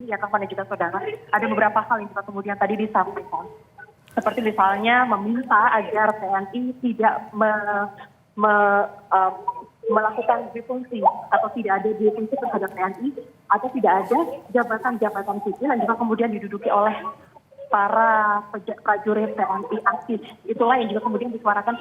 ya Taufan dan juga saudara, ada beberapa hal yang juga kemudian tadi disampaikan. Seperti misalnya meminta agar TNI tidak melakukan difungsi atau tidak ada difungsi terhadap TNI atau tidak ada jabatan-jabatan sipil yang juga kemudian diduduki oleh para prajurit TNI aktif. Itulah yang juga kemudian disuarakan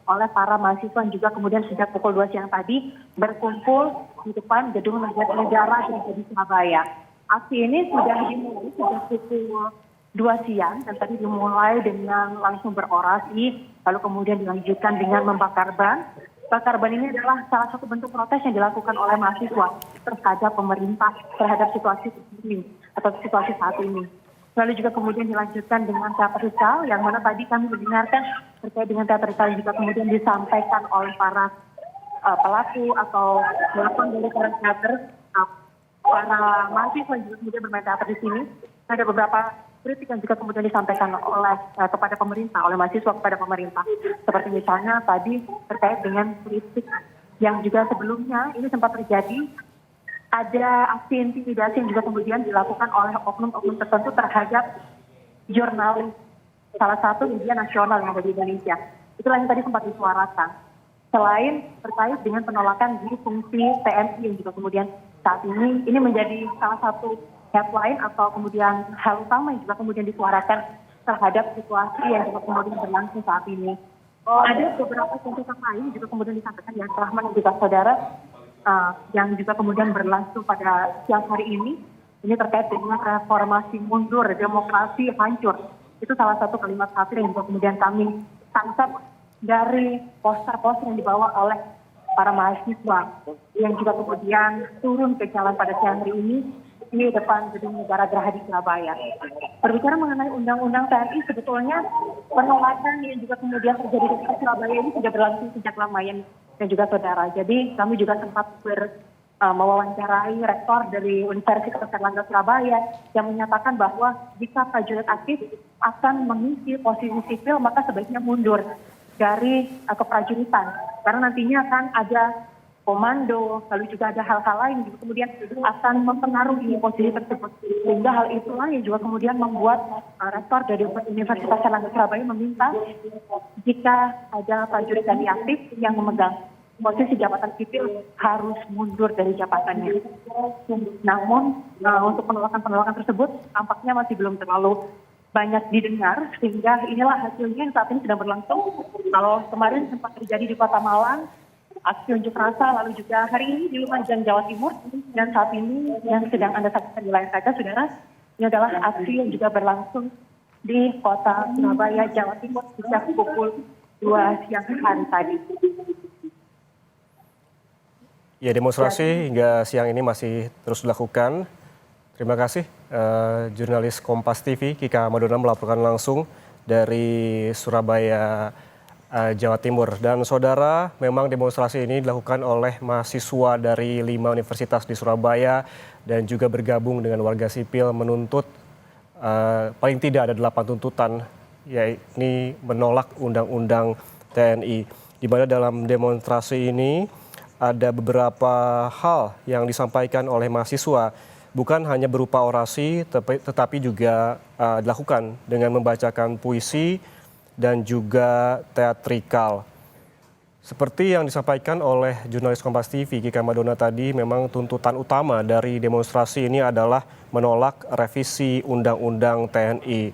oleh para mahasiswa yang juga kemudian sejak pukul 2 siang tadi berkumpul di depan gedung negara di Surabaya. Aksi ini sudah dimulai sejak pukul 2 siang dan tadi dimulai dengan langsung berorasi, lalu kemudian dilanjutkan dengan membakar ban. Bakar ban ini adalah salah satu bentuk protes yang dilakukan oleh mahasiswa terhadap pemerintah, terhadap situasi ini atau situasi saat ini. Lalu juga kemudian dilanjutkan dengan teatrikal yang mana tadi kami mendengarkan terkait dengan teatrikal yang juga kemudian disampaikan oleh para pelaku atau pelakon dari para teater, para mahasiswa yang juga kemudian bermain teater di sini. Ada beberapa kritik yang juga kemudian disampaikan oleh kepada pemerintah, oleh mahasiswa kepada pemerintah. Seperti misalnya tadi terkait dengan kritik yang juga sebelumnya ini sempat terjadi, ada aksi intimidasi yang juga kemudian dilakukan oleh oknum-oknum tertentu terhadap jurnalis salah satu media nasional yang ada di Indonesia. Itulah yang tadi sempat disuarakan. Selain terkait dengan penolakan di fungsi TNI yang juga kemudian saat ini menjadi salah satu headline atau kemudian hal utama yang juga kemudian disuarakan terhadap situasi yang juga kemudian berlangsung saat ini. Ada beberapa tuntutan lain juga kemudian disampaikan yang Rahman dan juga saudara yang juga kemudian berlangsung pada siang hari ini. Ini terkait dengan reformasi mundur, demokrasi hancur. Itu salah satu kalimat kafir yang juga kemudian kami tangkap dari poster-poster yang dibawa oleh para mahasiswa yang juga kemudian turun ke jalan pada siang hari ini di depan gedung negara Geraha di Surabaya. Berbicara mengenai undang-undang TNI, sebetulnya penolakan yang juga kemudian terjadi di Surabaya ini sudah berlangsung sejak lama dan juga saudara. Jadi kami juga sempat mewawancarai rektor dari Universitas Erlangga Surabaya yang menyatakan bahwa jika prajurit aktif akan mengisi posisi sipil maka sebaiknya mundur dari keprajuritan karena nantinya akan ada komando, lalu juga ada hal-hal lain yang kemudian akan mempengaruhi posisi tersebut. Sehingga hal itulah yang juga kemudian membuat rektor dari Universitas Erlangga Surabaya meminta jika ada prajurit TNI aktif yang memegang posisi jabatan sipil harus mundur dari jabatannya. Namun untuk penolakan tersebut tampaknya masih belum terlalu banyak didengar, sehingga inilah hasilnya yang saat ini sedang berlangsung. Kalau kemarin sempat terjadi di Kota Malang, aksi unjuk rasa, lalu juga hari ini di Lumajang, Jawa Timur, dan saat ini yang sedang Anda saksikan di layar kaca, saudara, ini adalah aksi yang juga berlangsung di Kota Surabaya, Jawa Timur, sejak pukul 2 siang hari tadi. Ya, demonstrasi hingga siang ini masih terus dilakukan. Terima kasih jurnalis Kompas TV Kika Madona melaporkan langsung dari Surabaya, Jawa Timur. Dan saudara, memang demonstrasi ini dilakukan oleh mahasiswa dari 5 universitas di Surabaya dan juga bergabung dengan warga sipil menuntut paling tidak ada 8 tuntutan, yakni menolak Undang-Undang TNI. Di mana dalam demonstrasi ini ada beberapa hal yang disampaikan oleh mahasiswa, bukan hanya berupa orasi, tetapi juga dilakukan dengan membacakan puisi dan juga teatrikal. Seperti yang disampaikan oleh jurnalis Kompas TV Kika Madona tadi, memang tuntutan utama dari demonstrasi ini adalah menolak revisi Undang-Undang TNI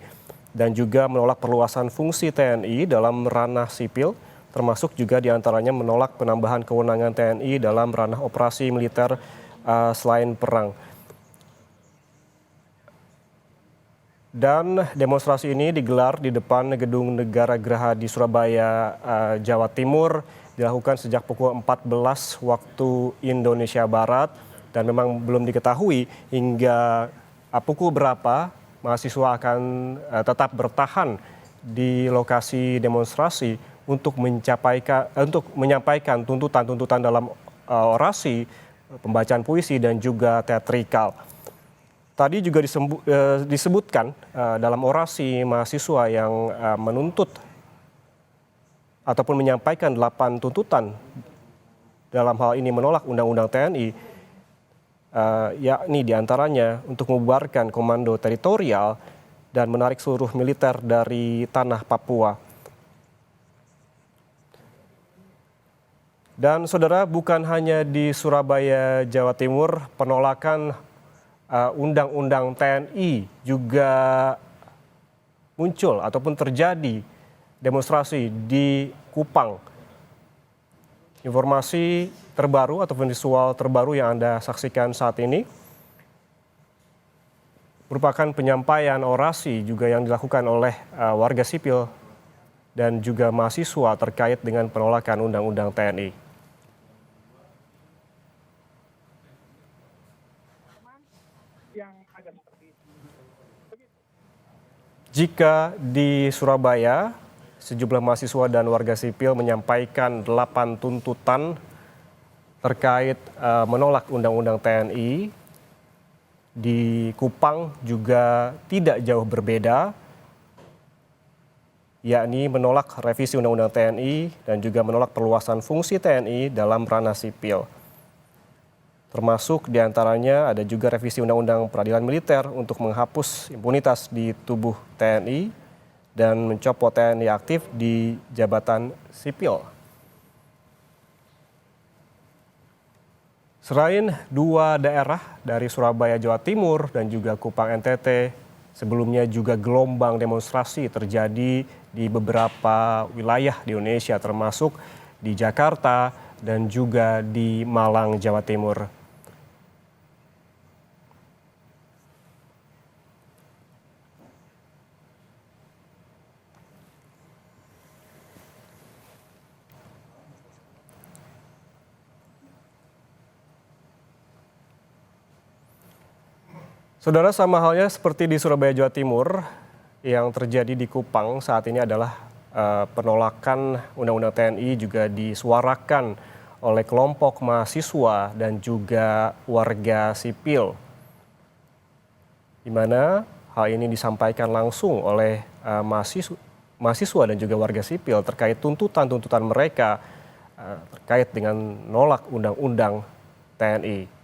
dan juga menolak perluasan fungsi TNI dalam ranah sipil, termasuk juga diantaranya menolak penambahan kewenangan TNI dalam ranah operasi militer selain perang. Dan demonstrasi ini digelar di depan Gedung Negara Geraha di Surabaya, Jawa Timur, dilakukan sejak pukul 14 waktu Indonesia Barat, dan memang belum diketahui hingga pukul berapa mahasiswa akan tetap bertahan di lokasi demonstrasi untuk menyampaikan tuntutan-tuntutan dalam orasi, pembacaan puisi dan juga teatrikal. Tadi juga disebutkan dalam orasi mahasiswa yang menuntut ataupun menyampaikan 8 tuntutan dalam hal ini menolak Undang-Undang TNI. yakni diantaranya untuk membubarkan komando teritorial dan menarik seluruh militer dari tanah Papua. Dan saudara, bukan hanya di Surabaya, Jawa Timur, penolakan undang-undang TNI juga muncul ataupun terjadi demonstrasi di Kupang. Informasi terbaru ataupun visual terbaru yang Anda saksikan saat ini merupakan penyampaian orasi juga yang dilakukan oleh warga sipil dan juga mahasiswa terkait dengan penolakan undang-undang TNI. Jika di Surabaya, sejumlah mahasiswa dan warga sipil menyampaikan 8 tuntutan terkait menolak undang-undang TNI. Di Kupang juga tidak jauh berbeda, yakni menolak revisi undang-undang TNI dan juga menolak perluasan fungsi TNI dalam ranah sipil. Termasuk diantaranya ada juga revisi undang-undang peradilan militer untuk menghapus impunitas di tubuh TNI dan mencopot TNI aktif di jabatan sipil. Selain dua daerah dari Surabaya, Jawa Timur dan juga Kupang NTT, sebelumnya juga gelombang demonstrasi terjadi di beberapa wilayah di Indonesia termasuk di Jakarta dan juga di Malang, Jawa Timur. Saudara, sama halnya seperti di Surabaya, Jawa Timur, yang terjadi di Kupang saat ini adalah penolakan undang-undang TNI juga disuarakan oleh kelompok mahasiswa dan juga warga sipil. Di mana hal ini disampaikan langsung oleh mahasiswa dan juga warga sipil terkait tuntutan-tuntutan mereka terkait dengan nolak undang-undang TNI.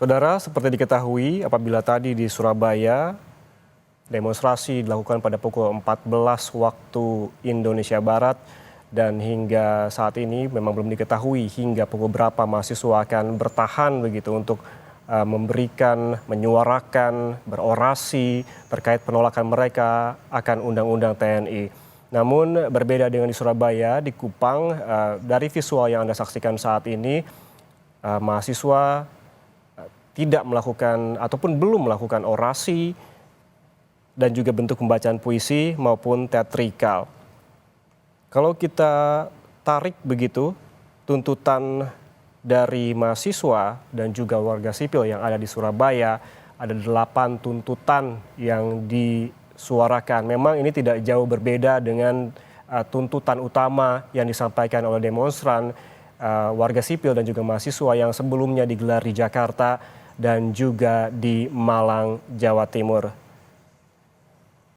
Saudara, seperti diketahui apabila tadi di Surabaya demonstrasi dilakukan pada pukul 14 waktu Indonesia Barat dan hingga saat ini memang belum diketahui hingga pukul berapa mahasiswa akan bertahan begitu untuk menyuarakan, berorasi terkait penolakan mereka akan undang-undang TNI. Namun berbeda dengan di Surabaya, di Kupang dari visual yang Anda saksikan saat ini mahasiswa tidak melakukan ataupun belum melakukan orasi dan juga bentuk pembacaan puisi maupun teatrikal. Kalau kita tarik begitu tuntutan dari mahasiswa dan juga warga sipil yang ada di Surabaya, ada 8 tuntutan yang disuarakan. Memang ini tidak jauh berbeda dengan tuntutan utama yang disampaikan oleh demonstran, warga sipil dan juga mahasiswa yang sebelumnya digelar di Jakarta dan juga di Malang, Jawa Timur.